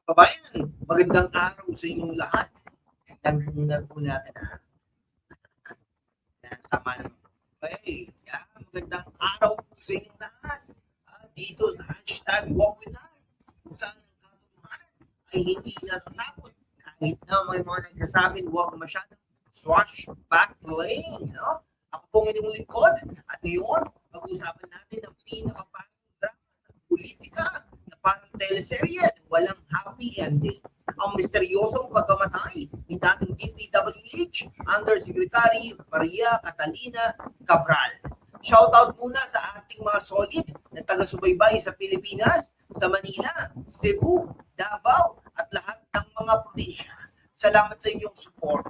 Kabayan, magandang araw sa inyong lahat. Nagmumunan po natin tama naman. Okay, magandang araw po sa inyong lahat. Dito sa hashtag Walk with God, kung saan ang katotohanan ay hindi natatakot. Kahit na may mga nagsasabing huwag masyadong swashbuckling. No? Ako pong inyong lingkod at ngayon, pag-usapan natin ang pinakapagong drama sa politika na parang teleserye walang happy ending. Ang misteryosong pagkamatay ni dating DPWH Undersecretary Maria Catalina Cabral. Shoutout muna sa ating mga solid na taga-subaybay sa Pilipinas, sa Manila, Cebu, Davao at lahat ng mga probinsya. Salamat sa inyong support.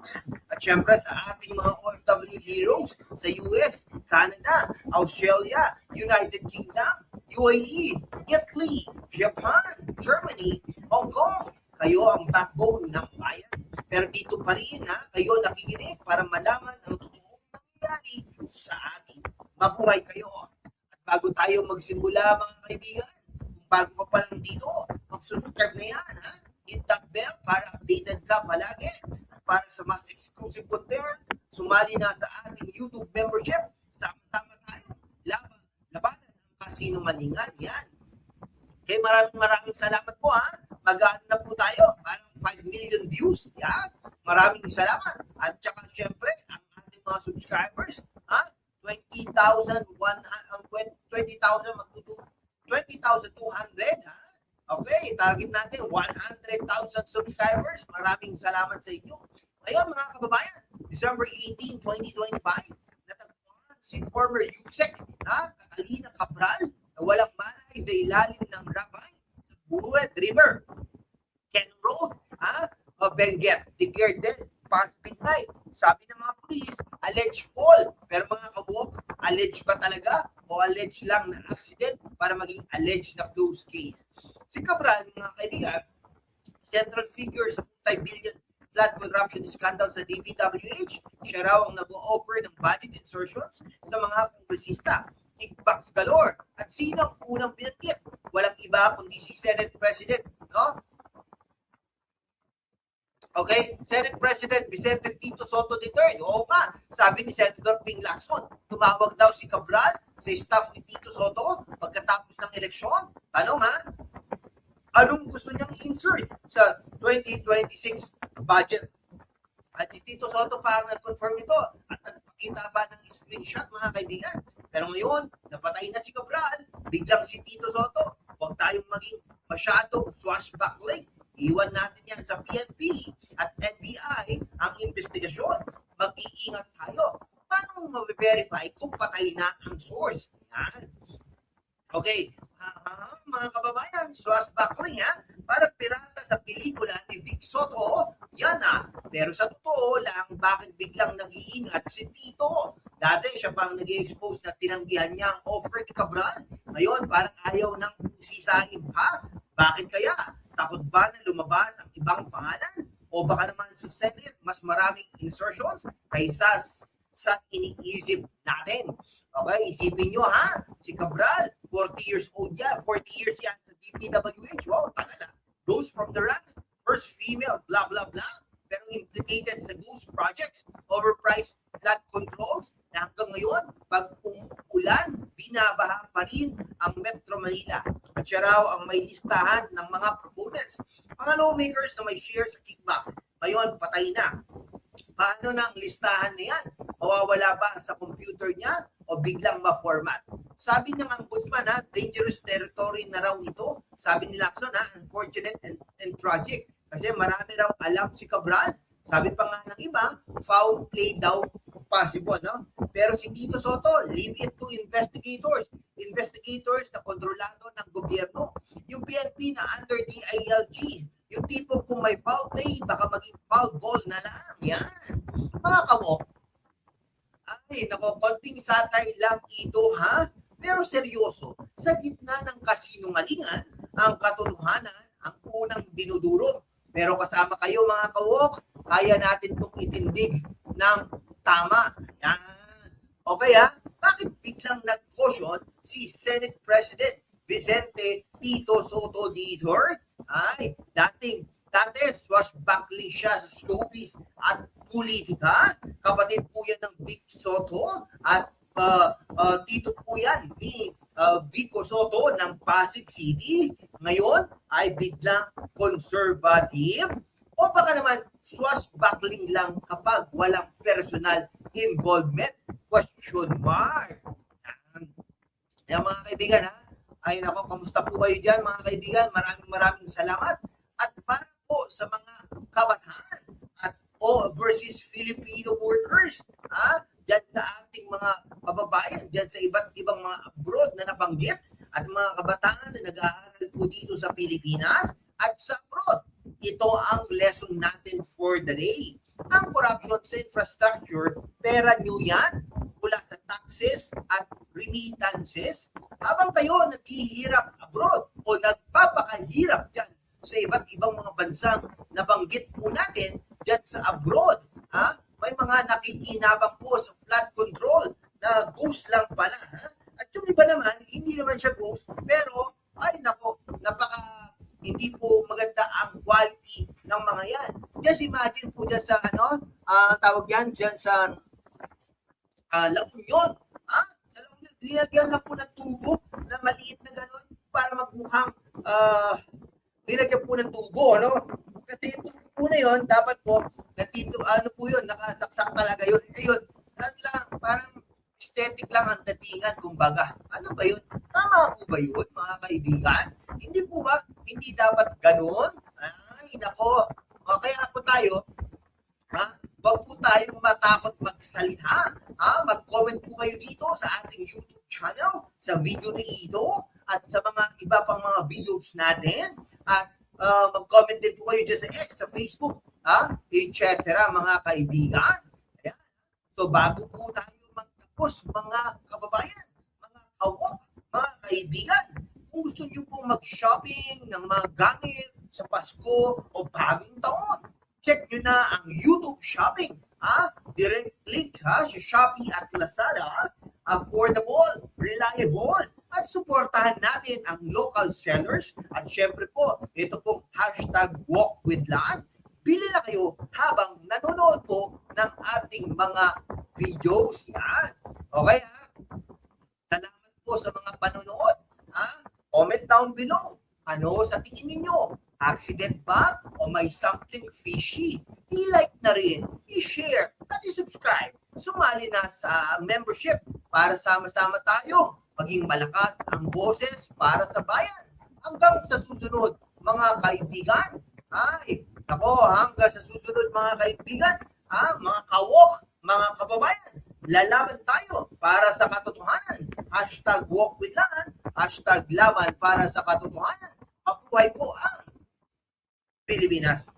At syempre sa ating mga OFW heroes sa US, Canada, Australia, United Kingdom, UAE, Italy, Japan, Germany, Hong Kong. Kayo ang backbone ng bayan. Pero dito pa rin kayo nakikinig para malaman ang totoong nangyayari sa atin. Mabuhay kayo. At bago tayo magsimula mga kaibigan, kung bago ka pa lang dito, mag-subscribe na yan. Hit that bell para updated ka palagi. At para sa mas exclusive content, sumali na sa ating YouTube membership. Sama-sama tayo. Labanan ang kasinungalingan. Yan. Okay, maraming salamat po Mag-ano na po tayo. Parang 5 million views. Yan. Maraming salamat. At saka syempre, ang ating mga subscribers, 20,200 Okay, target natin 100,000 subscribers. Maraming salamat sa inyo. Ngayon mga kababayan, December 18, 2025, natagpuan si former USEC, Catalina Cabral, na walang malay sa ilalim ng rabay sa Buet River, Ken Road, Benguet, declared dead past midnight. Sabi ng mga police, alleged fall. Pero mga kabuk, alleged ba talaga? O alleged lang na accident para maging alleged na close case? Si Cabral, mga kaibigan, central figure sa multi-billion flood corruption scandal sa DPWH, siya raw ang nag-o-offer ng budget insertions sa mga kongresista. Kickbacks galore. At sino ang unang pinagkit? Walang iba kundi si Senate President, no? Okay, Senate President Vicente Tito Soto III. Oo nga, sabi ni Senator Ping Lacson, tumawag daw si Cabral sa staff ni Tito Soto pagkatapos ng eleksyon. Tanong anong gusto niyang insert sa 2026 budget? At si Tito Soto pa ang nag-confirm ito at nagpakita pa ng screenshot mga kaibigan. Pero ngayon, napatay na si Cabral, biglang si Tito Soto, huwag tayong maging masyadong swashbuckling. Iwan natin yan sa PNP at NBI ang investigasyon. Mag-iingat tayo. Paano ma-verify kung patay na ang source? Yan. Okay, mga kababayan, swashbuckling para pirata sa pelikula ni Vic Soto. Yan Pero sa totoo lang, bakit biglang nag-iingat si Tito? Dati siya pang nag-expose na tinanggihan niya ang offer ni Cabral. Ngayon, parang ayaw ng sisahin pa. Bakit kaya? Takot ba na lumabas ang ibang pangalan? O baka naman sa Senate, mas maraming insertions kaysa sa iniisip natin. Okay, isipin nyo si Cabral, 40 years old yan, 40 years yan sa DPWH. Wow, tagal Rose from the ranks, first female, blah, blah, blah. Pero implicated sa those projects, overpriced flood controls, na hanggang ngayon, pag umuulan, binabaha pa rin ang Metro Manila. At siya raw ang may listahan ng mga proponents. Mga lawmakers na may share sa kickbacks. Ngayon, patay na. Paano na ang listahan na yan? Mawawala ba sa computer niya o biglang ma-format? Sabi ng ombudsman, dangerous territory na raw ito. Sabi ni Lacson, unfortunate and tragic. Kasi marami raw alam si Cabral. Sabi pa nga ng iba, foul play daw possible, no? Pero si Tito Soto, leave it to investigators. Investigators na kontrolado ng gobyerno. Yung PNP na under DILG, yung tipo kung may foul play, baka maging foul ball na lang. Yan. Mga kawok, konting satire lang ito, Pero seryoso, sa gitna ng kasinungalingan, ang katotohanan ang unang dinuduro. Pero kasama kayo mga kawok, kaya natin itong itindig ng tama. Yan. Okay Bakit biglang nag-caution si Senate President Vicente Tito Soto III ay dati swashbuckling siya sa showbiz at politika. Kapatid po yan ng Vic Soto at tito po yan ni Vico Soto ng Pasig City. Ngayon ay biglang conservative o baka naman swashbuckling lang kapag walang personal involvement? Question mark. Yan mga kaibigan ha. Ay nako, kamusta po kayo dyan mga kaibigan? Maraming salamat. At para po sa mga kabataan at overseas Filipino workers, dyan sa ating mga kababayan, dyan sa iba't ibang mga abroad na nabanggit at mga kabataan na nag-aaral po dito sa Pilipinas at sa abroad. Ito ang lesson natin for the day. Ang corruption sa infrastructure, pera nyo yan mula sa taxes at remittances habang kayo naghihirap abroad o nagpapakahirap dyan sa iba't ibang mga bansang nabanggit po natin dyan sa abroad. May mga nakikinabang po sa flood control na ghost lang pala. At yung iba naman, hindi naman siya ghost, pero ay nako, hindi po maganda ang quality ng mga yan. Just imagine po dyan sa tawag yan dyan sa La Union. Sa La Union, linagyan lang po ng tubo na maliit na gano'n para magmukhang linagyan po ng tubo, Kasi yung tubo po na yun, dapat po, nakasaksak talaga yun. Ayun, parang aesthetic lang ang datingan, kumbaga. Ano ba yun? Tama po ba yun, mga kaibigan? Hindi po ba? Hindi dapat ganun? Ay, nako. Kaya po tayo, wag po tayong matakot magsalita. Mag-comment po kayo dito sa ating YouTube channel, sa video na ito, at sa mga iba pang mga videos natin. At mag-comment din po kayo dyan sa X, sa Facebook, etc. mga kaibigan. Ayan. So bago po tayo magtapos, mga kababayan, mga kawak, mga kaibigan, kung gusto nyo po mag-shopping ng mga gamit sa Pasko o bagong taon, check nyo na ang YouTube Shopping. Direct link sa Shopee at Lazada. Affordable, reliable, at suportahan natin ang local sellers. At syempre po, ito pong #WalkWithLan. Bili na kayo habang nanonood po ng ating mga videos. Yan. Okay Salamat po sa mga panonood. Comment down below. Ano sa tingin ninyo? Accident ba? O may something fishy? I-like na rin, i-share, at i-subscribe. Sumali na sa membership para sama-sama tayo. Maging malakas ang boses para sa bayan. Hanggang sa susunod, mga kaibigan. Hanggang sa susunod, mga kaibigan. Mga kawok, mga kababayan. Lalaban tayo para sa katotohanan. #WalkWithLan. #laban para sa katotohanan. Mabuhay po ang Pilipinas.